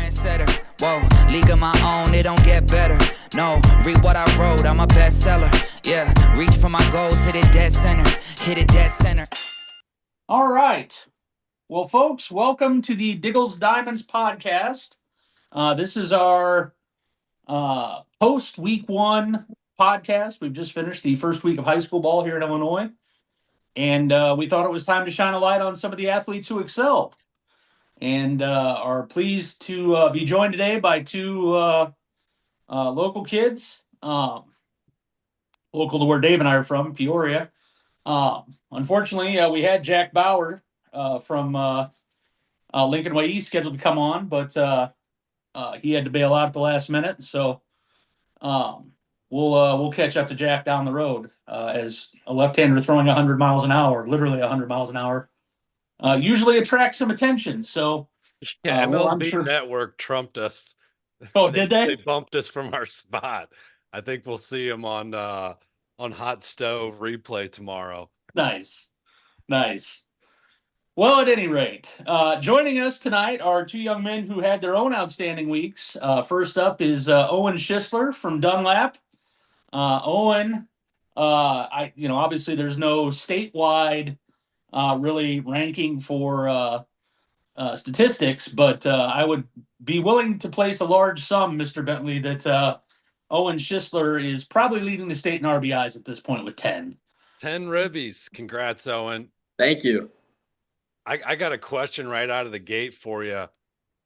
trendsetter. Whoa, league of my own, it don't get better. No, read what I wrote, I'm a bestseller. Yeah, reach for my goals, hit it dead center. Hit it dead center. All right. Well, folks, welcome to the Diggles Diamonds podcast. This is our post week one podcast. We've just finished the first week of high school ball here in Illinois. And we thought it was time to shine a light on some of the athletes who excelled. And are pleased to be joined today by two local kids, local to where Dave and I are from, Peoria. Unfortunately, we had Jack Bauer from Lincoln Way East scheduled to come on, but he had to bail out at the last minute. So we'll catch up to Jack down the road as a left-hander throwing 100 miles an hour, literally 100 miles an hour, usually attracts some attention. So yeah, well, MLB I'm sure... Network trumped us. Oh, did they? They bumped us from our spot. I think we'll see him on Hot Stove replay tomorrow. Nice. Well, at any rate, joining us tonight are two young men who had their own outstanding weeks. First up is Owen Shissler from Dunlap. Owen, obviously there's no statewide really ranking for statistics, but I would be willing to place a large sum, Mr. Bentley, that Owen Shissler is probably leading the state in RBIs at this point with 10. 10 ribbies. Congrats, Owen. Thank you. I got a question right out of the gate for you.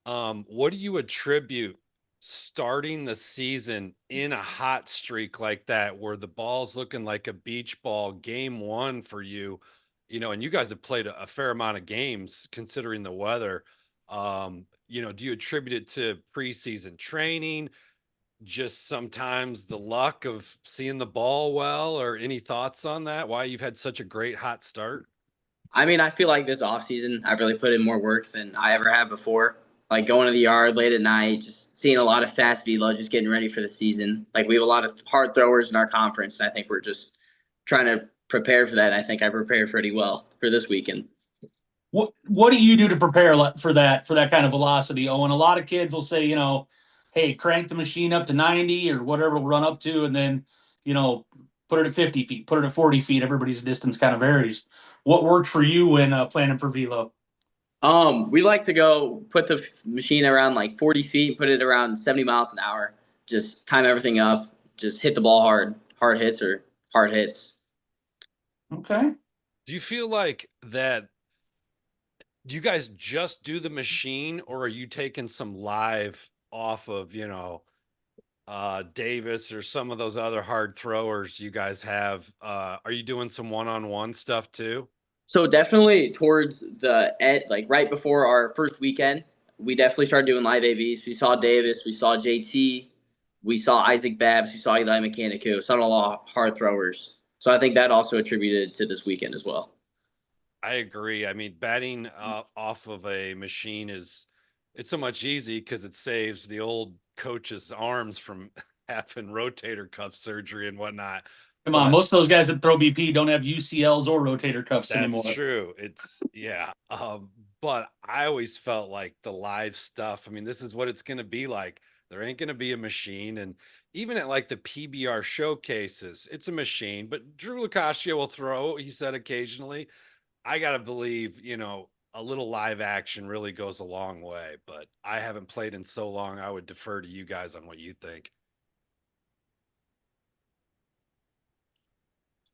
What do you attribute starting the season in a hot streak like that, where the ball's looking like a beach ball, game one for you, and you guys have played a fair amount of games considering the weather. Do you attribute it to preseason training, just sometimes the luck of seeing the ball well, or any thoughts on that, why you've had such a great hot start? I mean, I feel like this offseason, I've really put in more work than I ever have before. Like going to the yard late at night, just seeing a lot of fast velo, just getting ready for the season. Like we have a lot of hard throwers in our conference, and I think we're just trying to prepare for that. And I think I prepared pretty well for this weekend. What do you do to prepare for that kind of velocity, Owen? A lot of kids will say, hey, crank the machine up to 90 or whatever it'll run up to, and then, put it at 50 feet, put it at 40 feet. Everybody's distance kind of varies. What worked for you when planning for velo? We like to go put the machine around like 40 feet, put it around 70 miles an hour, just time everything up, just hit the ball hard hits or hard hits. Okay. Do you feel like that? Do you guys just do the machine, or are you taking some live off of, Davis or some of those other hard throwers you guys have? Are you doing some one-on-one stuff too? So definitely towards the end, like right before our first weekend, we definitely started doing live ABs. We saw Davis, we saw JT, we saw Isaac Babs, we saw Eli Mechanico, saw a lot of hard throwers. So I think that also attributed to this weekend as well. I agree. I mean, batting off of a machine it's so much easy because it saves the old coach's arms from having rotator cuff surgery and whatnot. Come on, most of those guys that throw BP don't have UCLs or rotator cuffs anymore. That's true. It's yeah. But I always felt like the live stuff, I mean, this is what it's going to be like. There ain't going to be a machine. And even at like the PBR showcases, it's a machine. But Drew Lukashia will throw, he said occasionally. I got to believe, a little live action really goes a long way. But I haven't played in so long, I would defer to you guys on what you think.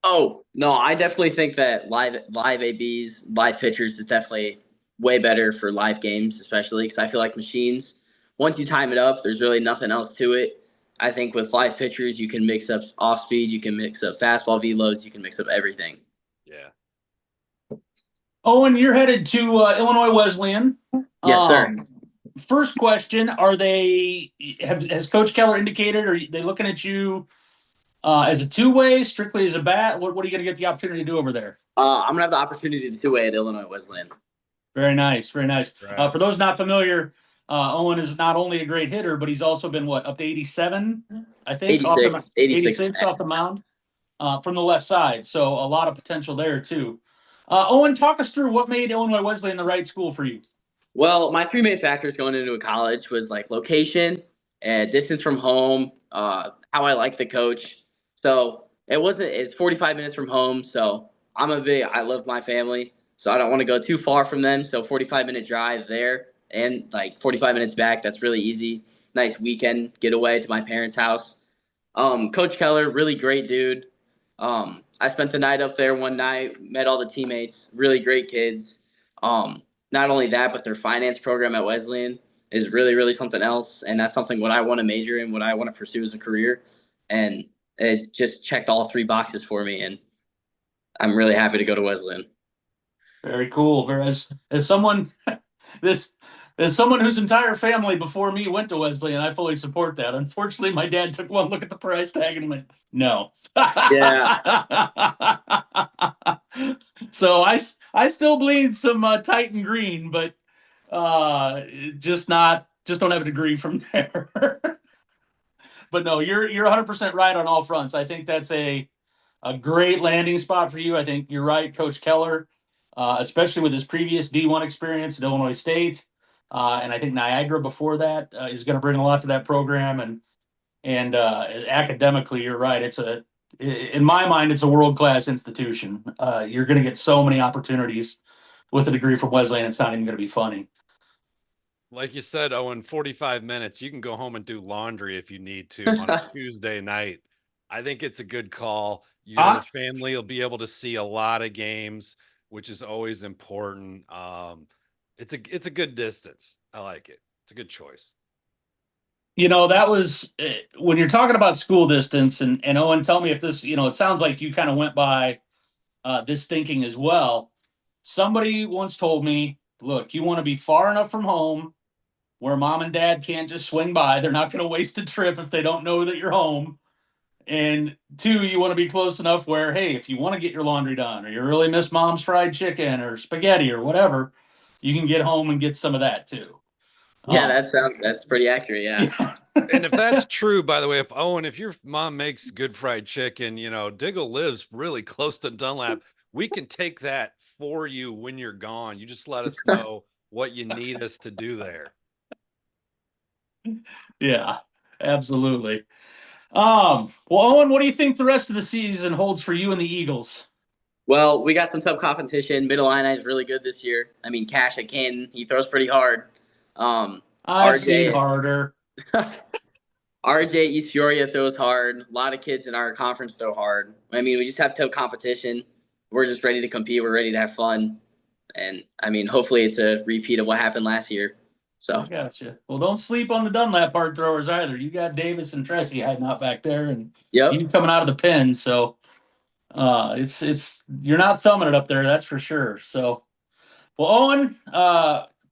Oh, no, I definitely think that live ABs, live pitchers is definitely way better for live games, especially because I feel like machines, once you time it up, there's really nothing else to it. I think with live pitchers, you can mix up off speed, you can mix up fastball velos, you can mix up everything. Yeah. Owen, you're headed to Illinois Wesleyan. Yes, sir. First question, has Coach Keller indicated, are they looking at you as a two-way, strictly as a bat? What are you going to get the opportunity to do over there? I'm going to have the opportunity to two-way at Illinois Wesleyan. Very nice, very nice. For those not familiar, Owen is not only a great hitter, but he's also been, up to 87, I think? 86 off the mound from the left side. So a lot of potential there, too. Owen, talk us through what made Illinois Wesleyan the right school for you. Well, my three main factors going into a college was like location, distance from home, how I like the coach. So it's 45 minutes from home. So I love my family. So I don't want to go too far from them. So 45-minute drive there and like 45 minutes back. That's really easy. Nice weekend getaway to my parents' house. Coach Keller, really great dude. I spent the night up there one night, met all the teammates, really great kids. Um, Not only that, but their finance program at Wesleyan is really, really something else. And that's something what I want to major in, what I want to pursue as a career. And it just checked all three boxes for me. And I'm really happy to go to Wesleyan. Very cool. As someone this as someone whose entire family before me went to Wesley, and I fully support that. Unfortunately, my dad took one look at the price tag and went, "No." Yeah. So I still bleed some Titan green, but uh, just don't have a degree from there. But no, you're 100% right on all fronts. I think that's a great landing spot for you. I think you're right, Coach Keller, especially with his previous D1 experience at Illinois State, and I think Niagara before that is going to bring a lot to that program. And academically, you're right. In my mind, it's a world class institution. You're going to get so many opportunities with a degree from Wesleyan. It's not even going to be funny. Like you said, Owen, 45 minutes. You can go home and do laundry if you need to on a Tuesday night. I think it's a good call. Your family will be able to see a lot of games, which is always important. It's a good distance. I like it. It's a good choice. That was when you're talking about school distance, and Owen, tell me if this, it sounds like you kind of went by this thinking as well. Somebody once told me, look, you want to be far enough from home where mom and dad can't just swing by. They're not going to waste a trip if they don't know that you're home. And two, you want to be close enough where, hey, if you want to get your laundry done or you really miss mom's fried chicken or spaghetti or whatever, you can get home and get some of that too. Yeah, that's pretty accurate. Yeah. Yeah. And if that's true, by the way, if your mom makes good fried chicken, Diggle lives really close to Dunlap. We can take that for you when you're gone. You just let us know what you need us to do there. Yeah, absolutely. Well, Owen, what do you think the rest of the season holds for you and the Eagles? Well, we got some tough competition. Middle Illini is really good this year. I mean, Kash at Canton, he throws pretty hard. I've seen RJ harder. RJ East Peoria throws hard. A lot of kids in our conference throw hard. I mean, we just have tough competition. We're just ready to compete. We're ready to have fun. And I mean, hopefully it's a repeat of what happened last year. So I gotcha. Well, don't sleep on the Dunlap hard throwers either. You got Davis and Tressie hiding out back there, and you yep. coming out of the pen. So it's you're not thumbing it up there, that's for sure. So, well, Owen,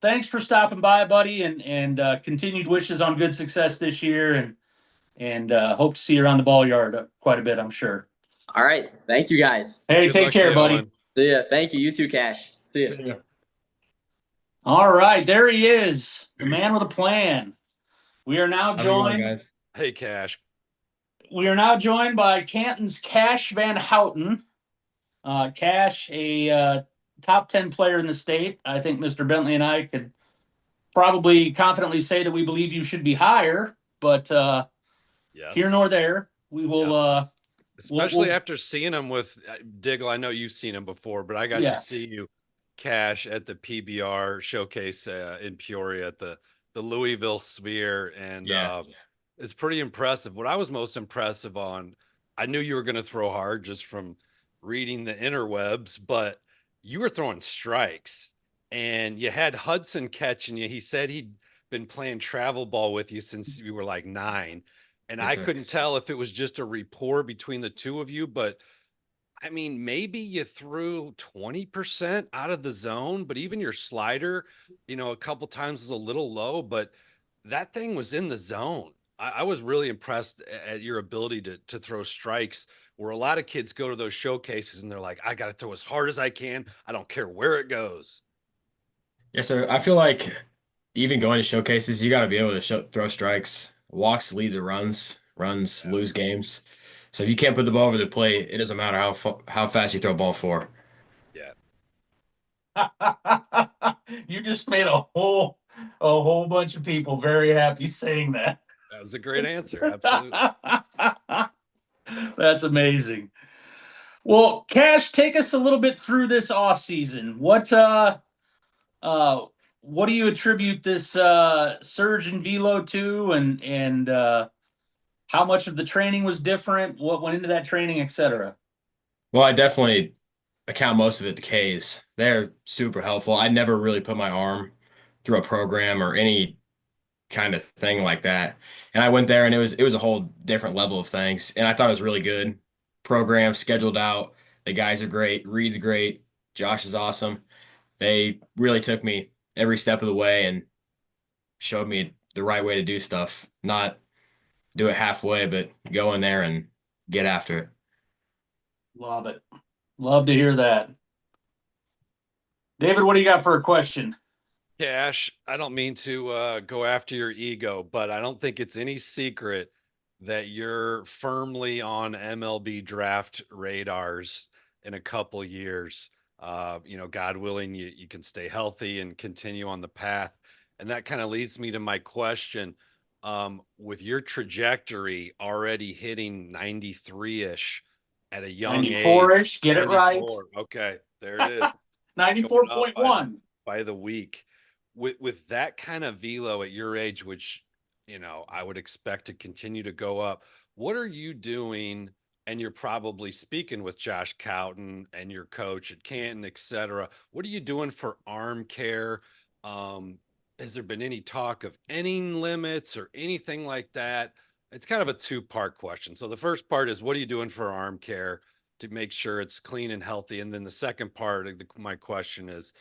thanks for stopping by, buddy, and continued wishes on good success this year, and hope to see you around the ball yard quite a bit, I'm sure. All right. Thank you guys. Hey, Good take luck to care, you, buddy. Owen. See ya. Thank you. You too, Kash. See ya. See ya. All right, there he is, the man with a plan. We are now How's it going, joined. guys? Hey, Kash. We are now joined by Cantons Kash VanHouten. Kash, a top 10 player in the state. I think Mr. Bentley and I could probably confidently say that we believe you should be higher, but Yes. here nor there. We will. Yep. Especially after seeing him with Diggle. I know you've seen him before, but I got to see you, Kash, at the PBR showcase in Peoria at the Louisville Sphere, and it's pretty impressive. What I was most impressive on, I knew you were going to throw hard just from reading the interwebs, but you were throwing strikes, and you had Hudson catching you. He said he'd been playing travel ball with you since you were like 9. And I couldn't tell if it was just a rapport between the two of you, but I mean, maybe you threw 20% out of the zone, but even your slider, a couple times was a little low, but that thing was in the zone. I was really impressed at your ability to throw strikes, where a lot of kids go to those showcases and they're like, I got to throw as hard as I can. I don't care where it goes. Yes, sir. I feel like even going to showcases, you got to be able to throw strikes. Walks lead to runs, lose games. So if you can't put the ball over the plate, it doesn't matter how fast you throw a ball for. Yeah. You just made a whole bunch of people very happy saying that. That was a great answer. Absolutely. That's amazing. Well, Kash, take us a little bit through this off season. What do you attribute this surge in velo to, and how much of the training was different? What went into that training, etc.? Well, I definitely account most of it to K's. They're super helpful. I never really put my arm through a program or any kind of thing like that. And I went there and it was a whole different level of things. And I thought it was really good. Program scheduled out. The guys are great. Reed's great. Josh is awesome. They really took me every step of the way and showed me the right way to do stuff. Not do it halfway, but go in there and get after it. Love it. Love to hear that. David, what do you got for a question? Cash, I don't mean to go after your ego, but I don't think it's any secret that you're firmly on MLB draft radars in a couple years. God willing, you can stay healthy and continue on the path. And that kind of leads me to my question. With your trajectory already hitting 93-ish at a young age, 94-ish, get it right. 94. Okay, there it is. 94.1 by the week. With that kind of velo at your age, which I would expect to continue to go up, what are you doing? And you're probably speaking with Josh Cowton and your coach at Canton, et cetera. What are you doing for arm care? Has there been any talk of inning limits or anything like that? It's kind of a two-part question. So the first part is, what are you doing for arm care to make sure it's clean and healthy? And then the second part of my question is,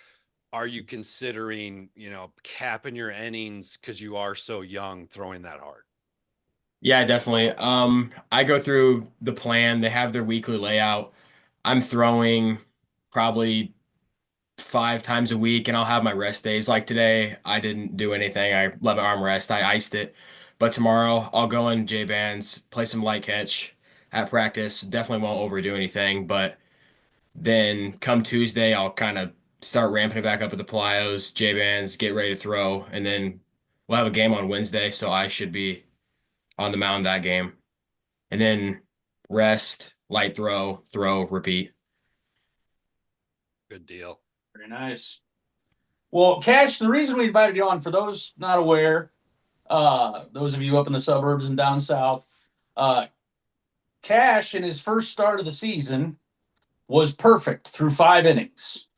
are you considering, capping your innings because you are so young throwing that hard? Yeah, definitely. I go through the plan. They have their weekly layout. I'm throwing probably 5 times a week, and I'll have my rest days. Like today, I didn't do anything. I let my arm rest. I iced it. But tomorrow, I'll go in J bands, play some light catch at practice. Definitely won't overdo anything. But then come Tuesday, I'll kind of start ramping it back up at the plyos, J bands, get ready to throw, and then we'll have a game on Wednesday, so I should be on the mound that game. And then rest, light throw, repeat. Good deal. Very nice. Well, Kash, the reason we invited you on, for those not aware, those of you up in the suburbs and down south, Kash in his first start of the season was perfect through 5 innings.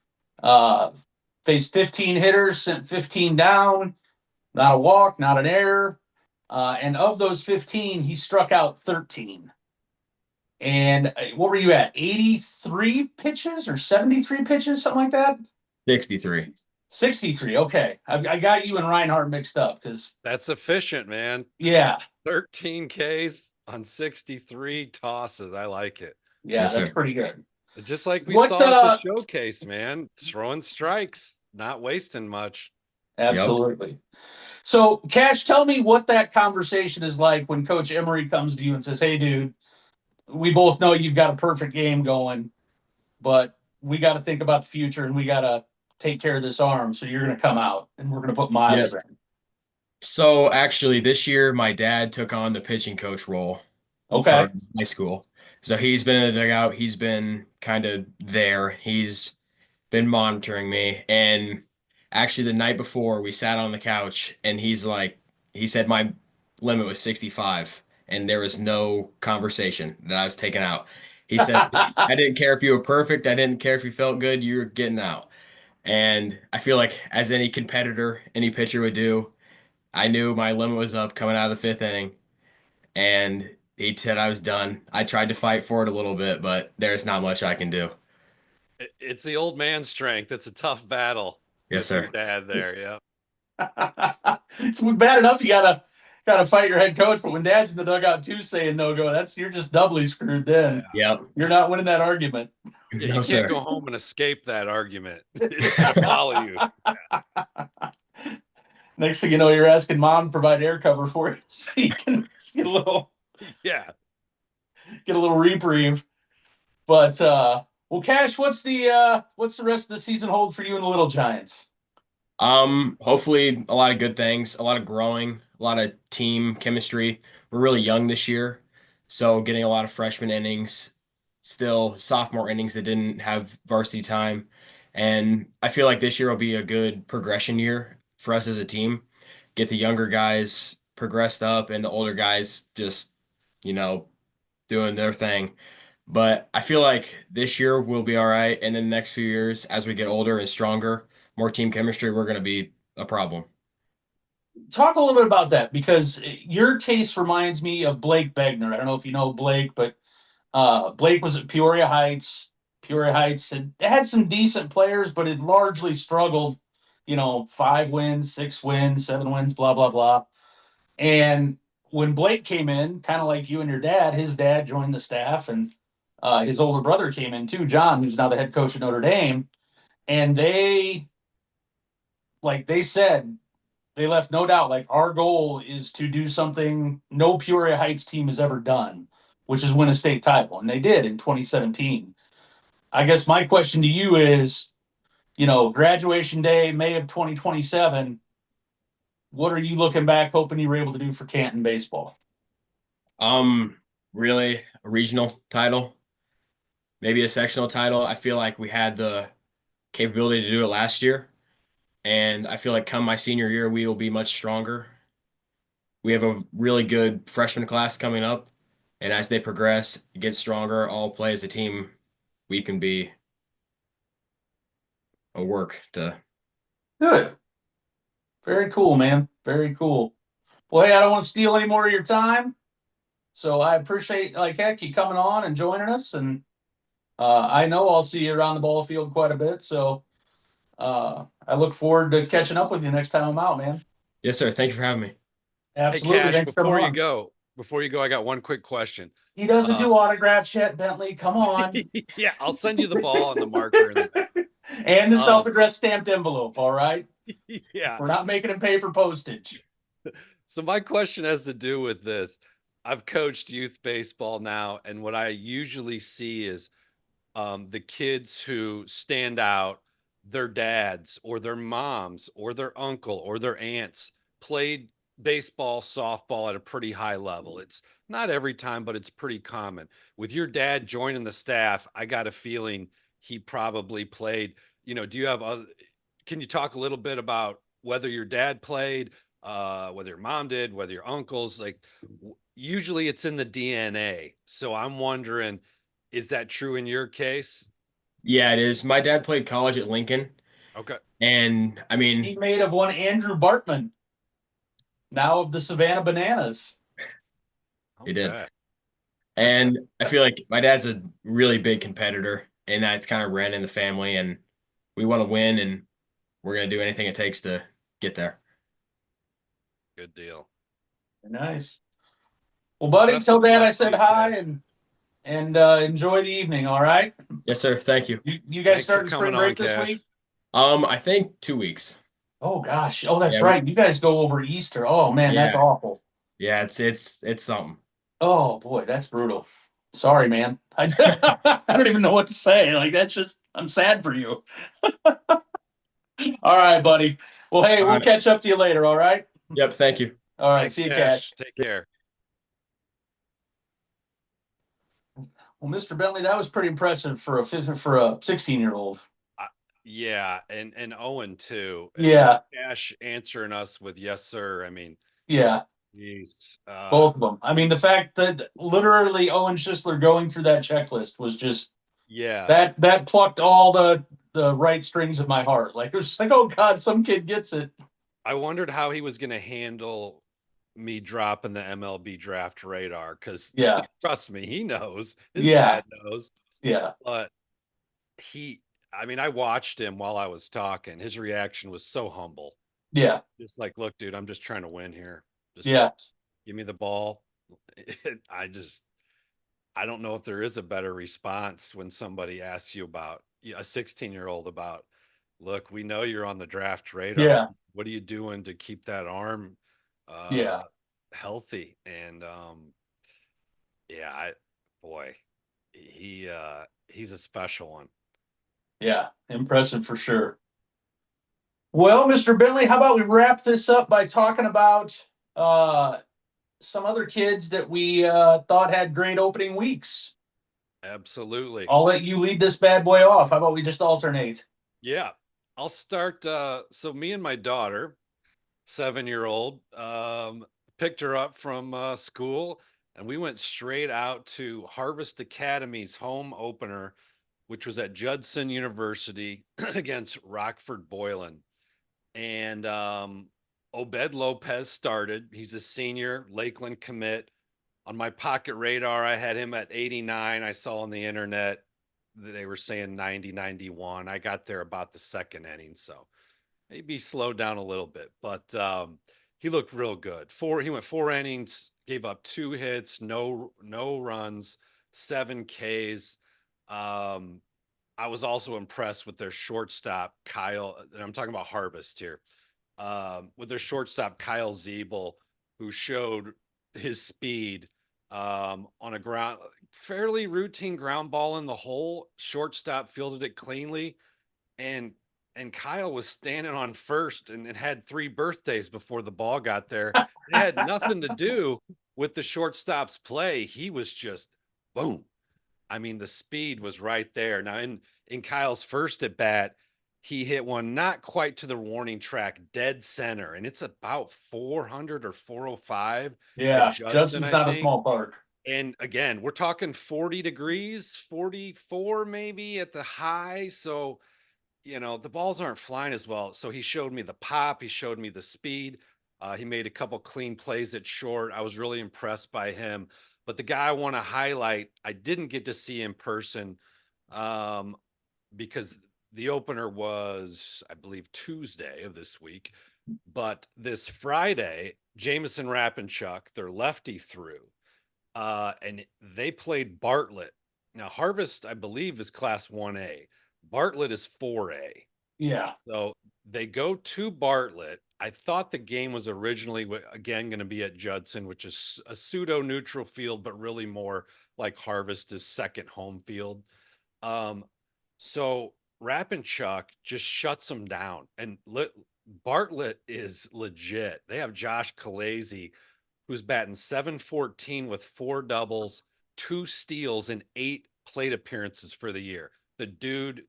Faced 15 hitters, sent 15 down, not a walk, not an error. And of those 15, he struck out 13. And what were you at? 83 pitches or 73 pitches, something like that? 63. 63. Okay. I got you and Reinhardt mixed up because that's efficient, man. Yeah. 13 Ks on 63 tosses. I like it. Yeah, Yes, that's sir. pretty good. Just like we saw at the showcase, man. Throwing strikes, not wasting much. Absolutely. Yep. So, Kash, tell me what that conversation is like when Coach Emery comes to you and says, "Hey, dude, we both know you've got a perfect game going, but we got to think about the future and we got to take care of this arm. So you're going to come out and we're going to put miles in." So actually, this year my dad took on the pitching coach role for high school. So he's been in the dugout. He's been kind of there. He's been monitoring me. And actually, the night before, we sat on the couch, and he said my limit was 65, and there was no conversation that I was taken out. He said, I didn't care if you were perfect. I didn't care if you felt good. You were getting out. And I feel like as any competitor, any pitcher would do, I knew my limit was up coming out of the 5th inning, and he said I was done. I tried to fight for it a little bit, but there's not much I can do. It's the old man strength. It's a tough battle. Yes, sir. Your dad there, yeah. It's bad enough you gotta fight your head coach, but when dad's in the dugout too saying no go, you're just doubly screwed then. Yep. You're not winning that argument. Yeah, you can't go home and escape that argument. It's gonna follow you. Yeah. Next thing you know, you're asking mom to provide air cover for you so you can get a little reprieve. But well, Well, Cash, what's the rest of the season hold for you and the Little Giants? Hopefully a lot of good things, a lot of growing, a lot of team chemistry. We're really young this year, so getting a lot of freshman innings, still sophomore innings that didn't have varsity time. And I feel like this year will be a good progression year for us as a team. Get the younger guys progressed up and the older guys just, you know, doing their thing. But I feel like this year we'll be all right. And then the next few years, as we get older and stronger, more team chemistry, we're going to be a problem. Talk a little bit about that because your case reminds me of Blake Begner. I don't know if you know Blake, but Blake was at Peoria Heights. Peoria Heights had some decent players, but it largely struggled. 5 wins, 6 wins, 7 wins, blah blah blah. And when Blake came in, kind of like you and your dad, his dad joined the staff, and his older brother came in too, John, who's now the head coach at Notre Dame. And they said, they left no doubt, like, our goal is to do something no Peoria Heights team has ever done, which is win a state title. And they did in 2017. I guess my question to you is, graduation day, May of 2027, what are you looking back hoping you were able to do for Canton baseball? Um, Really a regional title, maybe a sectional title. I feel like we had the capability to do it last year, and I feel like come my senior year, we will be much stronger. We have a really good freshman class coming up, and as they progress, get stronger, all play as a team, we can be a work to. Good. Very cool, man. Very cool. Well, hey, I don't want to steal any more of your time. So I appreciate, like heck, you coming on and joining us. And I know I'll see you around the ball field quite a bit. So I look forward to catching up with you next time I'm out, man. Yes, sir. Thank you for having me. Hey, Absolutely. Cash, Thanks for coming on. before you go, I got one quick question. He doesn't do autographs yet, Bentley. Come on. Yeah, I'll send you the ball and the marker in the back. And the self-addressed stamped envelope, all right? Yeah. We're not making him pay for postage. So my question has to do with this. I've coached youth baseball now, and what I usually see is the kids who stand out, their dads or their moms or their uncle or their aunts played baseball, softball at a pretty high level. It's not every time, but it's pretty common. With your dad joining the staff, I got a feeling he probably played. Do you have other, can you talk a little bit about whether your dad played, whether your mom did, whether your uncles, like usually it's in the DNA. So I'm wondering, is that true in your case? Yeah, it is. My dad played college at Lincoln, Okay. and I mean, Teammate of one Andrew Bartman, now of the Savannah Bananas. he did. Okay. And I feel like my dad's a really big competitor, and that's kind of ran in the family, and we want to win, and we're going to do anything it takes to get there. Good deal. Nice. Well, buddy, Best tell of Dad luck I to said you, hi Cash. and enjoy the evening. All right. Yes, sir. Thank you. You guys Thanks for starting spring coming break on, this Cash. week? I think 2 weeks. Oh gosh. Oh, that's Yeah, right. You guys go over Easter. Oh man, that's Yeah. awful. Yeah, it's something. Oh boy, that's brutal. Sorry, man. I don't even know what to say. Like that's just I'm sad for you. All right, buddy. Well, hey, All we'll right. catch up to you later. All right. Yep, thank you. All right. Thanks, See you, Cash. Cash. Take care. Well, Mr. Bentley, that was pretty impressive for a 16-year-old. Yeah, and Owen too. Yeah. Cash answering us with yes, sir. I mean, Yeah. geez. Both of them. I mean, the fact that literally Owen Shissler going through that checklist was just Yeah. that plucked all the right strings of my heart. Like it was just like, oh God, some kid gets it. I wondered how he was going to handle me dropping the MLB draft radar because Yeah. trust me, he knows. His Yeah. dad knows. Yeah. But I mean, I watched him while I was talking. His reaction was so humble. Yeah. Just like, look, dude, I'm just trying to win here. Just Yeah. give me the ball. I don't know if there is a better response when somebody asks you about a 16-year-old about, look, we know you're on the draft radar. Yeah. What are you doing to keep that arm Yeah. healthy? And yeah, boy, he's a special one. Yeah, impressive for sure. Well, Mr. Bentley, how about we wrap this up by talking about some other kids that we thought had great opening weeks? Absolutely. I'll let you lead this bad boy off. How about we just alternate? Yeah, I'll start. So me and my daughter, 7-year-old, picked her up from school, and we went straight out to Harvest Academy's home opener, which was at Judson University against Rockford Boylan. And Obed Lopez started. He's a senior, Lakeland commit. On my pocket radar, I had him at 89. I saw on the internet they were saying 90, 91. I got there about the second inning, so maybe slowed down a little bit, but he looked real good. He went 4 innings, gave up 2 hits, no runs, 7 Ks. I was also impressed with their shortstop, Kyle, and I'm talking about Harvest here, with their shortstop, Kyle Zeeble, who showed his speed on a fairly routine ground ball in the hole. Shortstop fielded it cleanly, and Kyle was standing on first and it had 3 birthdays before the ball got there. It had nothing to do with the shortstop's play. He was just boom. I mean, the speed was right there. Now, in Kyle's first at bat, he hit one not quite to the warning track, dead center, and it's about 400 or 405 at Yeah, Judson, Judson's I not a think. small park. And again, we're talking 40 degrees, 44 maybe at the high. So, the balls aren't flying as well. So he showed me the pop. He showed me the speed. He made a couple clean plays at short. I was really impressed by him. But the guy I want to highlight, I didn't get to see in person because the opener was, I believe, Tuesday of this week. But this Friday, Jamison Rapinchuk, their lefty, threw. And they played Bartlett. Now, Harvest, I believe, is Class 1A. Bartlett is 4A. Yeah. So they go to Bartlett. I thought the game was originally, again, going to be at Judson, which is a pseudo neutral field, but really more like Harvest is second home field. So Rapinchuk just shuts them down. And Bartlett is legit. They have Josh Kalezi, who's batting .714 with 4 doubles, 2 steals, and 8 plate appearances for the year. The dude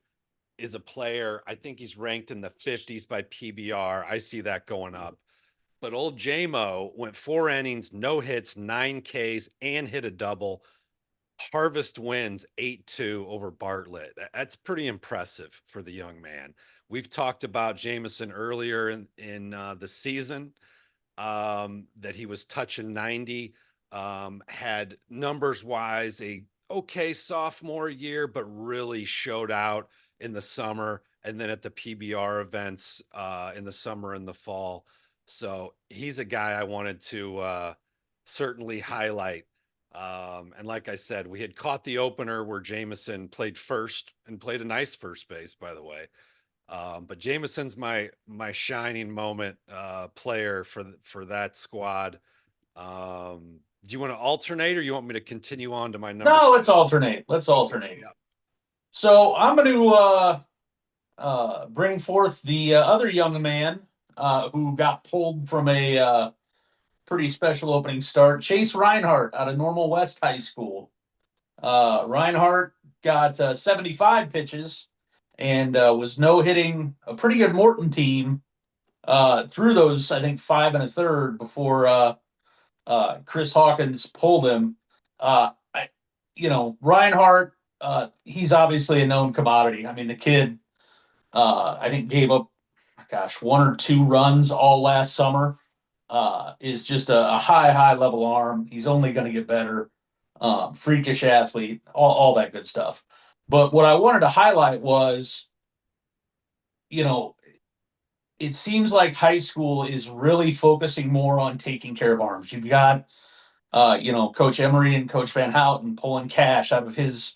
is a player. I think he's ranked in the 50s by PBR. I see that going up. But old JMO went 4 innings, no hits, 9 Ks, and hit a double. Harvest wins 8-2 over Bartlett. That's pretty impressive for the young man. We've talked about Jamison earlier in the season, that he was touching 90, had numbers wise a okay sophomore year, but really showed out in the summer and then at the PBR events in the summer and the fall. So he's a guy I wanted to certainly highlight. And like I said, we had caught the opener where Jamison played first and played a nice first base, by the way. But Jamison's my shining moment player for that squad. Do you want to alternate, or you want me to continue on to my number? No, let's alternate. Yeah. So I'm going to bring forth the other young man who got pulled from a pretty special opening start, Chase Reinhardt out of Normal West High School. Reinhardt got 75 pitches and was no-hitting a pretty good Morton team through those, I think, 5 1/3 before Chris Hawkins pulled him. Reinhardt, he's obviously a known commodity. I mean, the kid, I think, gave up, 1 or 2 runs all last summer. Is just a high level arm. He's only going to get better. Freakish athlete, all that good stuff. But what I wanted to highlight was, it seems like high school is really focusing more on taking care of arms. You've got, Coach Emery and Coach VanHouten pulling Kash out of his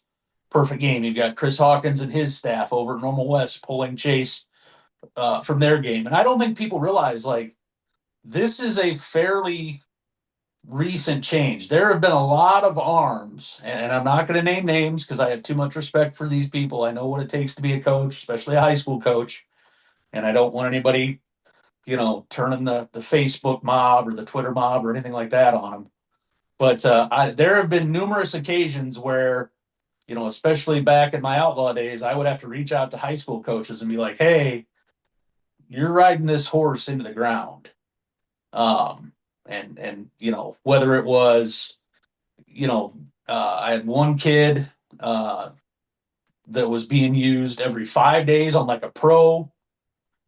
perfect game. You've got Chris Hawkins and his staff over at Normal West pulling Chase from their game. And I don't think people realize, this is a fairly recent change. There have been a lot of arms, and I'm not going to name names because I have too much respect for these people. I know what it takes to be a coach, especially a high school coach, and I don't want anybody, turning the Facebook mob or the Twitter mob or anything like that on them. But there have been numerous occasions where, especially back in my outlaw days, I would have to reach out to high school coaches and be like, "Hey, you're riding this horse into the ground." And whether it was, I had one kid that was being used every 5 days on like a pro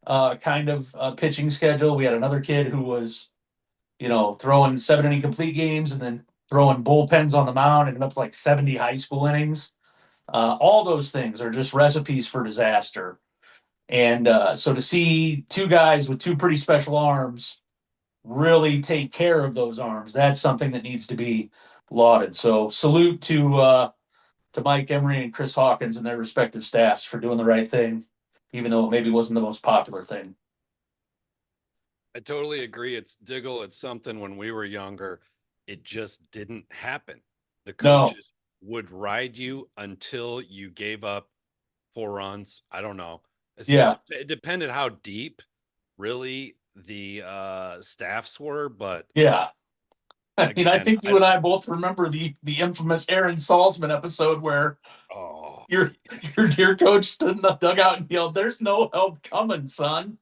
kind of pitching schedule. We had another kid who was, throwing 7 inning complete games and then throwing bullpens on the mound, ended up like 70 high school innings. All those things are just recipes for disaster. And so to see two guys with two pretty special arms really take care of those arms, that's something that needs to be lauded. So salute to Mike Emery and Chris Hawkins and their respective staffs for doing the right thing, even though it maybe wasn't the most popular thing. I totally agree. It's Diggle. It's something when we were younger, it just didn't happen. The coaches would ride you until you gave up 4 runs. I don't know. It depended how deep really the staffs were, but yeah. I mean, I again, think you and I both remember the infamous Aaron Salzman episode where your dear coach stood in the dugout and yelled, "There's no help coming, son."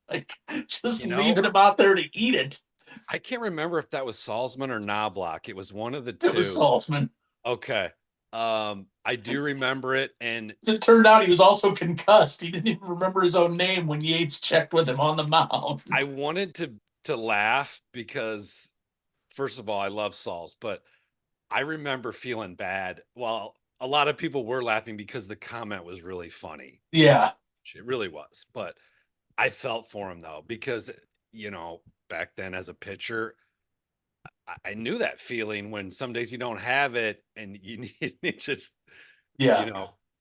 Like, just leaving him out there to eat it. I can't remember if that was Salzman or Knobloch. It was one of the two. It was Salzman. Okay. I do remember it. And as it turned out, he was also concussed. He didn't even remember his own name when Yates checked with him on the mound. I wanted to laugh because, first of all, I love Sauls, but I remember feeling bad. Well, a lot of people were laughing because the comment was really funny. Yeah. It really was. But I felt for him, though, because, back then as a pitcher, I knew that feeling when some days you don't have it and you need just,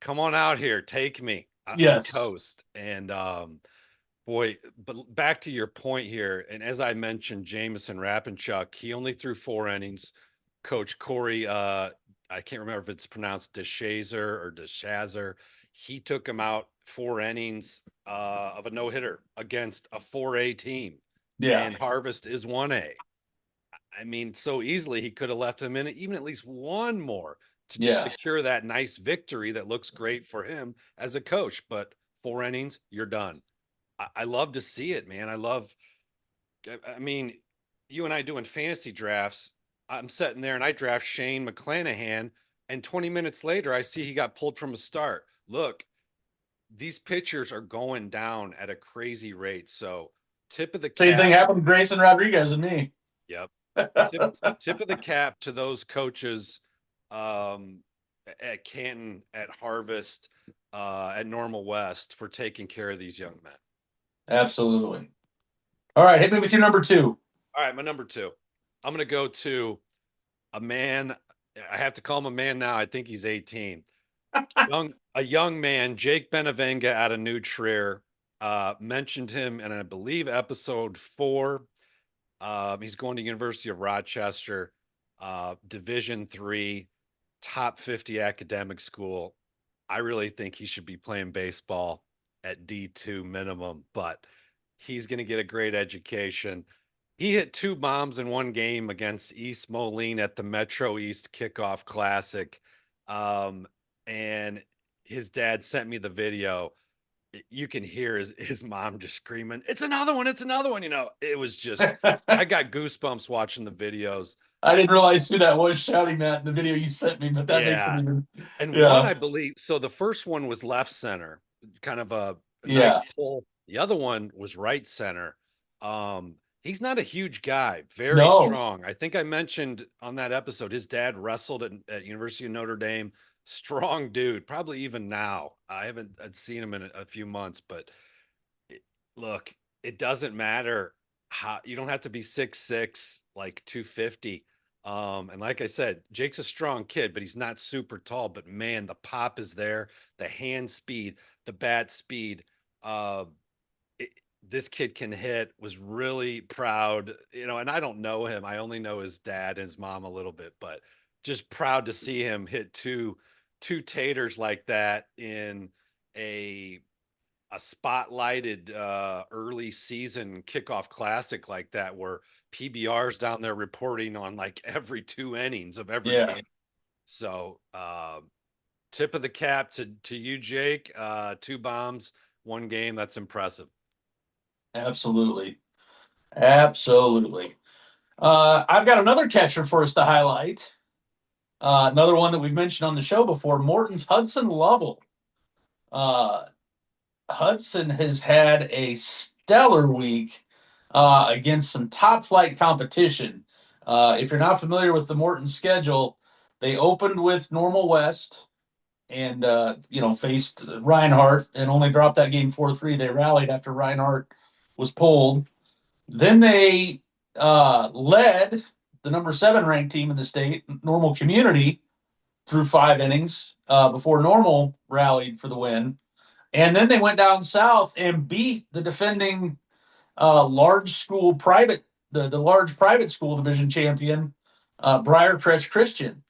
come on out here, take me. I'm toast. And boy, but back to your point here. And as I mentioned, Jameson Rapinchuk, he only threw 4 innings. Coach Corey, I can't remember if it's pronounced DeShazer or DeShazer. He took him out 4 innings of a no-hitter against a 4A team. Yeah. And Harvest is 1A. I mean, so easily he could have left him in even at least one more to just secure that nice victory that looks great for him as a coach. But 4 innings, you're done. I love to see it, man. I mean, you and I doing fantasy drafts, I'm sitting there and I draft Shane McClanahan, and 20 minutes later, I see he got pulled from a start. Look, these pitchers are going down at a crazy rate. So tip of the cap. Same thing happened to Grayson Rodriguez and me. Yep. Tip of the cap to those coaches at Canton, at Harvest, at Normal West for taking care of these young men. Absolutely. All right, hit me with your number 2. All right, my number 2. I'm going to go to a man. I have to call him a man now. I think he's 18. A young man, Jake Benavenga out of New Trier. Mentioned him in, I believe, episode 4. He's going to University of Rochester, Division III, top 50 academic school. I really think he should be playing baseball at D2 minimum, but he's going to get a great education. He hit 2 bombs in one game against East Moline at the Metro East Kickoff Classic. And his dad sent me the video. You can hear his mom just screaming, "It's another one. It's another one." It was just, I got goosebumps watching the videos. I didn't realize who that was shouting that in the video you sent me, but that makes it even. And one, I believe, so the first one was left center, kind of a nice pull. The other one was right center. He's not a huge guy, very strong. I think I mentioned on that episode, his dad wrestled at University of Notre Dame. Strong dude, probably even now. I haven't seen him in a few months, but look, it doesn't matter how, you don't have to be 6'6", like 250. And like I said, Jake's a strong kid, but he's not super tall. But man, the pop is there, the hand speed, the bat speed. this kid can hit, was really proud, and I don't know him. I only know his dad and his mom a little bit, but just proud to see him hit two taters like that in a spotlighted early season kickoff classic like that, where PBR's down there reporting on like every 2 innings of every game. So tip of the cap to you, Jake. 2 bombs, 1 game. That's impressive. Absolutely. Absolutely. I've got another catcher for us to highlight. Another one that we've mentioned on the show before, Morton's Hudson Lovell. Hudson has had a stellar week against some top flight competition. If you're not familiar with the Morton schedule, they opened with Normal West and faced Reinhardt and only dropped that game 4-3. They rallied after Reinhardt was pulled. Then they led the number 7 ranked team in the state, Normal Community, through 5 innings before Normal rallied for the win. And then they went down south and beat the defending large school private, the large private school division champion, Briarcrest Christian.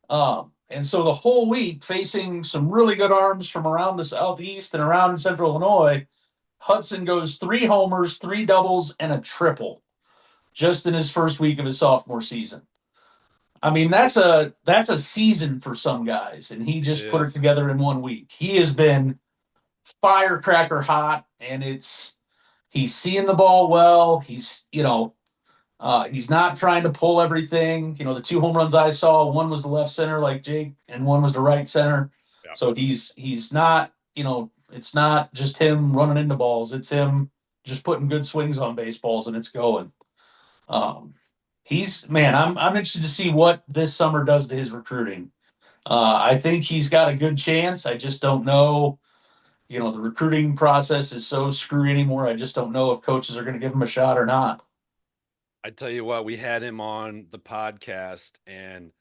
And so the whole week, facing some really good arms from around the southeast and around central Illinois, Hudson goes 3 homers, 3 doubles, and a triple just in his first week of his sophomore season. I mean, that's a season for some guys, and he just put it together in 1 week. He has been firecracker hot, and he's seeing the ball well. He's not trying to pull everything. The 2 home runs I saw, one was the left center like Jake, and one was the right center. Yeah. So he's not, it's not just him running into balls. It's him just putting good swings on baseballs, and it's going. I'm interested to see what this summer does to his recruiting. I think he's got a good chance. I just don't know. The recruiting process is so screwy anymore. I just don't know if coaches are going to give him a shot or not. I tell you what, we had him on the podcast, and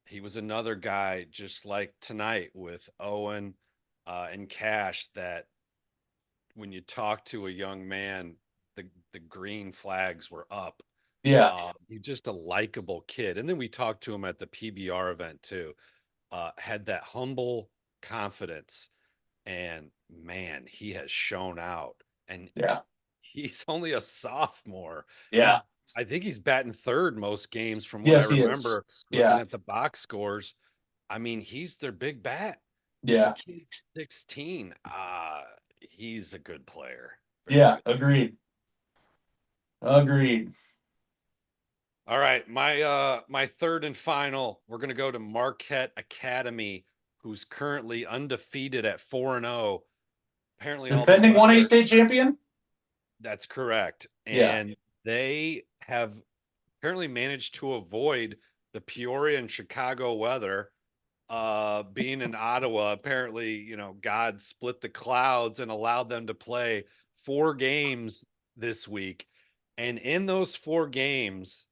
he was another guy just like tonight with Owen and Kash, that when you talk to a young man, the green flags were up. Yeah. He's just a likable kid. And then we talked to him at the PBR event too. Had that humble confidence, and man, he has shown out. And yeah, he's only a sophomore. Yeah. I think he's batting 3rd most games from what I remember looking at the box scores. I mean, he's their big bat. Yeah. The kid's 16. He's a good player. Very good. Agreed. All right, my third and final, we're going to go to Marquette Academy, who's currently undefeated at 4-0. Apparently defending 1A state champion? That's correct. And they have apparently managed to avoid the Peoria and Chicago weather. Being in Ottawa, apparently, God split the clouds and allowed them to play 4 games this week. And in those 4 games,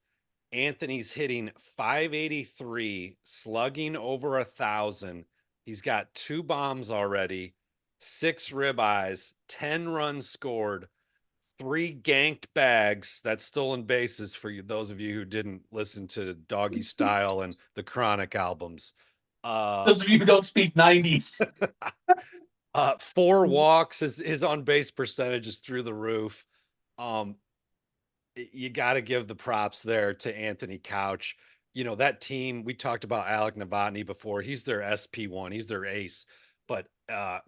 Anthony's hitting .583, slugging over 1,000. He's got 2 bombs already, 6 ribeyes, 10 runs scored, 3 ganked bags. That's stolen bases for you, those of you who didn't listen to Doggy Style and the Chronic albums. Those of you who don't speak 90s. 4 walks. His on base percentage is through the roof. You got to give the props there to Anthony Couch. That team, we talked about Alec Novotny before. He's their SP1. He's their ace. But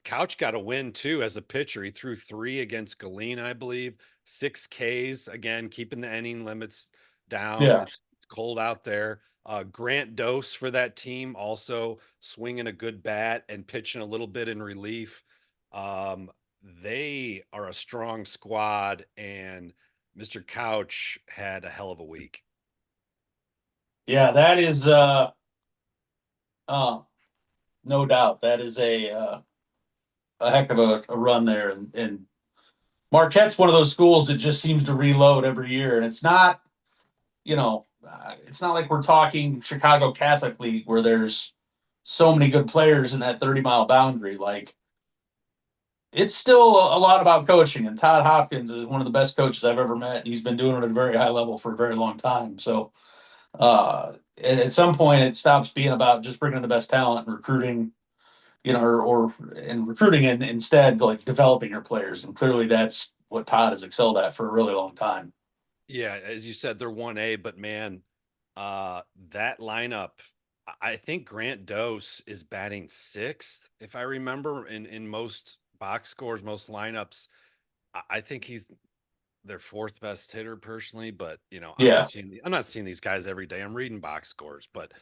Couch got a win, too, as a pitcher. He threw 3 against Galena, I believe. 6 Ks, again, keeping the inning limits down. Yeah. It's cold out there. Grant Dose for that team, also swinging a good bat and pitching a little bit in relief. They are a strong squad, and Mr. Couch had a hell of a week. Yeah, that is no doubt. That is a heck of a run there. And Marquette's one of those schools that just seems to reload every year. And it's not, it's not like we're talking Chicago Catholic League where there's so many good players in that 30-mile boundary. Like, it's still a lot about coaching. And Todd Hopkins is one of the best coaches I've ever met. He's been doing it at a very high level for a very long time. So at some point, it stops being about just bringing in the best talent and recruiting, and recruiting and instead like developing your players. And clearly, that's what Todd has excelled at for a really long time. Yeah, as you said, they're 1A, but man, that lineup, I think Grant Dose is batting sixth, if I remember, in most box scores, most lineups. I think he's their fourth best hitter personally, but Yeah. I'm not seeing these guys every day. I'm reading box scores, but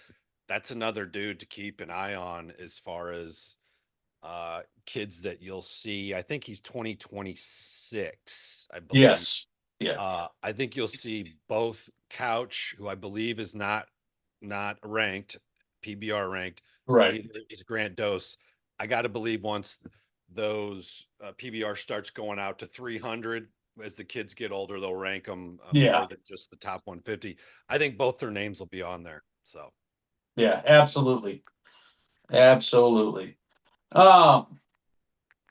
that's another dude to keep an eye on as far as kids that you'll see. I think he's 2026, I believe. Yes. Yeah. I think you'll see both Couch, who I believe is not ranked, PBR ranked, Right. neither is Grant Dose. I got to believe once those PBR starts going out to 300, as the kids get older, they'll rank them Yeah. more than just the top 150. I think both their names will be on there. So Yeah. Absolutely. Absolutely. Um.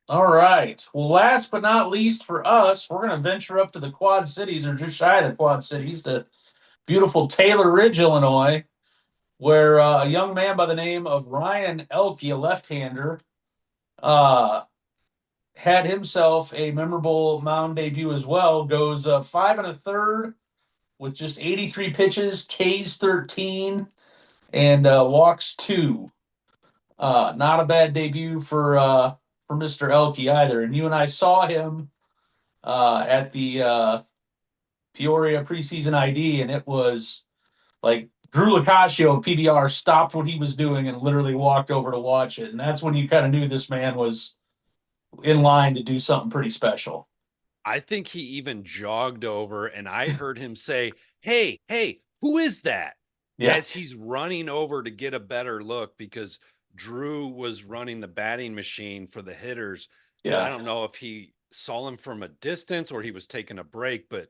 All right. Well, last but not least for us, we're going to venture up to the Quad Cities, or just shy of the Quad Cities, to beautiful Taylor Ridge, Illinois, where a young man by the name of Ryan Elke, a left-hander, uh, had himself a memorable mound debut as well. Goes 5 1/3 with just 83 pitches, Ks 13, and walks 2. Not a bad debut for Mr. Elke either. And you and I saw him at the Peoria preseason ID, and it was like Drew Locascio of PBR stopped what he was doing and literally walked over to watch it. And that's when you kind of knew this man was in line to do something pretty special. I think he even jogged over, and I heard him say, hey, who is that? Yeah. As he's running over to get a better look, because Drew was running the batting machine for the hitters. And I Yeah. don't know if he saw him from a distance or he was taking a break, but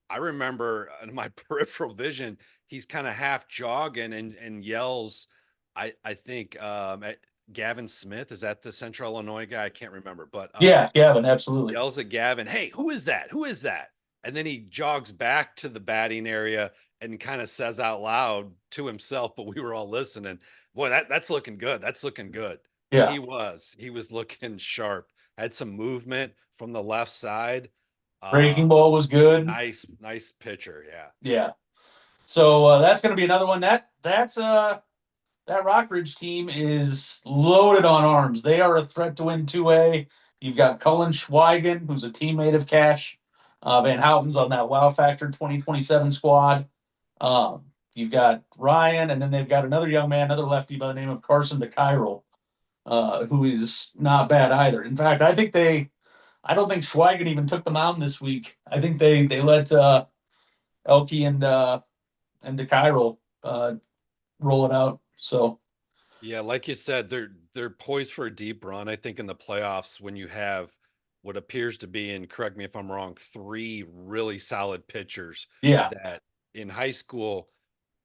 I remember in my peripheral vision, he's kind of half jogging and yells, I think at Gavin Smith. Is that the Central Illinois guy? I can't remember, but Yeah, Gavin, absolutely. yells at Gavin, "Hey, who is that? Who is that?" And then he jogs back to the batting area and kind of says out loud to himself, but we were all listening. Boy, that's looking good. That's looking good. And Yeah. he was looking sharp. Had some movement from the left side. Breaking ball was good. Nice pitcher. Yeah. Yeah. So that's going to be another one. That Rockridge team is loaded on arms. They are a threat to win 2A. You've got Cullen Schweigen, who's a teammate of Kash. VanHouten's on that Wow Factor 2027 squad. You've got Ryan, and then they've got another young man, another lefty by the name of Carson DeCairo, who is not bad either. In fact, I don't think Schweigen even took the mound this week. I think they let Elke and DeCairo roll it out. So Yeah, like you said, they're poised for a deep run. I think in the playoffs when you have what appears to be, and correct me if I'm wrong, three really solid pitchers yeah, that in high school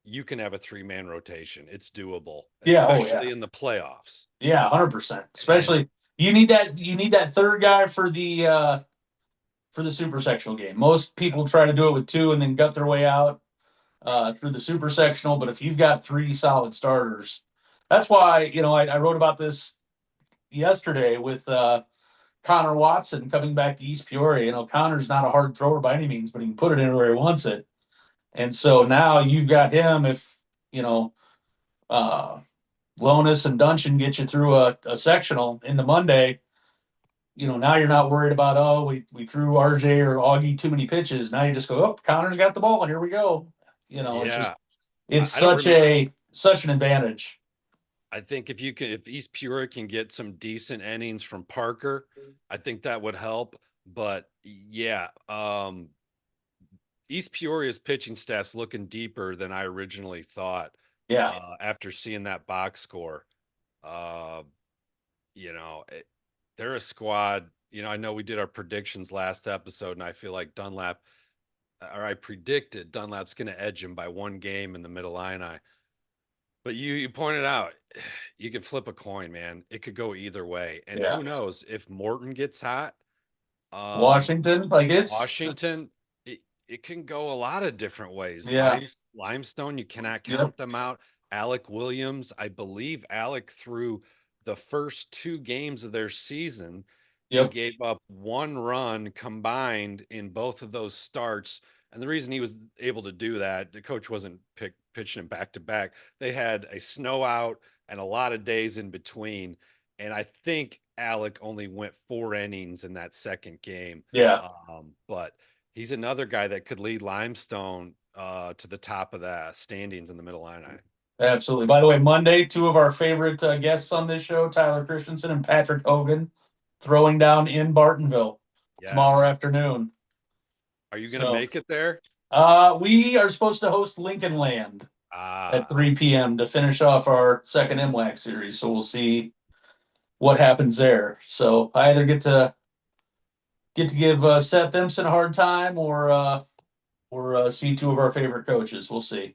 you can have a three-man rotation. It's doable, yeah, oh especially yeah, in the playoffs. yeah, 100%. And Especially you need that third guy for the super sectional game. Most people try to do it with two and then gut their way out through the super sectional. But if you've got three solid starters, that's why I wrote about this yesterday with Connor Watson coming back to East Peoria. Connor's not a hard thrower by any means, but he can put it anywhere he wants it. And so now you've got him. If uh, Lonis and Dungeon get you through a sectional in the Monday, now you're not worried about, oh, we threw RJ or Augie too many pitches. Now you just go, oh, Connor's got the ball, here we go. It's just yeah, it's I don't remember. such an advantage. I think if East Peoria can get some decent innings from Parker, I think that would help. But yeah, East Peoria's pitching staff's looking deeper than I originally thought. Yeah. After seeing that box score, uh, you know, it, they're a squad. I know we did our predictions last episode, and I feel like I predicted Dunlap's going to edge him by one game in the Middle Illini. But you pointed out you could flip a coin, man. It could go either way. And Yeah. who knows if Morton gets hot, Washington, like it's Washington, it can go a lot of different ways. Yeah. Limestone, you cannot Yep. count them out. Alec Williams, I believe Alec threw the first 2 games of their season. He Yep. gave up 1 run combined in both of those starts. And the reason he was able to do that, the coach wasn't pitching him back to back. They had a snow out and a lot of days in between. And I think Alec only went 4 innings in that second game. Yeah. But he's another guy that could lead Limestone to the top of the standings in the middle line. Absolutely. By the way, Monday, 2 of our favorite guests on this show, Tyler Christensen and Patrick Hogan, throwing down in Bartonville tomorrow Yes. afternoon. Are you going to make it there? We are supposed to host Lincoln Land at 3 p.m. to finish off our second MWAC series. So we'll see what happens there. So I either get to give Seth Empson a hard time or see 2 of our favorite coaches. We'll see.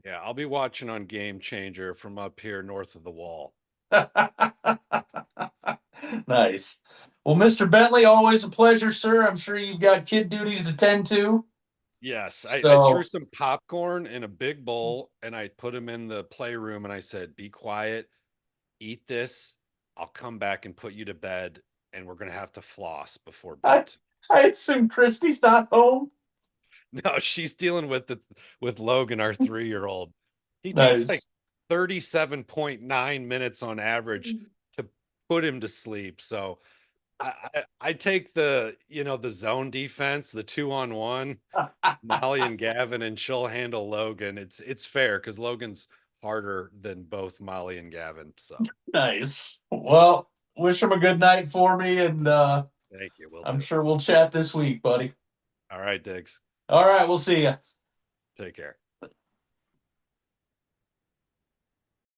Yeah, I'll be watching on Game Changer from up here north of the wall. Nice. Well, Mr. Bentley, always a pleasure, sir. I'm sure you've got kid duties to tend to. Yes, I threw some popcorn in a big bowl and I put them in the playroom and I said, be quiet, eat this. I'll come back and put you to bed and we're going to have to floss before bed. I assume Christy's not home. No, she's dealing with Logan, our 3-year-old. He Nice. takes like 37.9 minutes on average to put him to sleep. So I take the zone defense, the 2-on-1, Molly and Gavin, and she'll handle Logan. It's fair because Logan's harder than both Molly and Gavin. So nice. Well, wish him a good night for me, and thank you. I'm sure we'll chat this week, buddy. All right, Diggs. All right, we'll see you. Take care.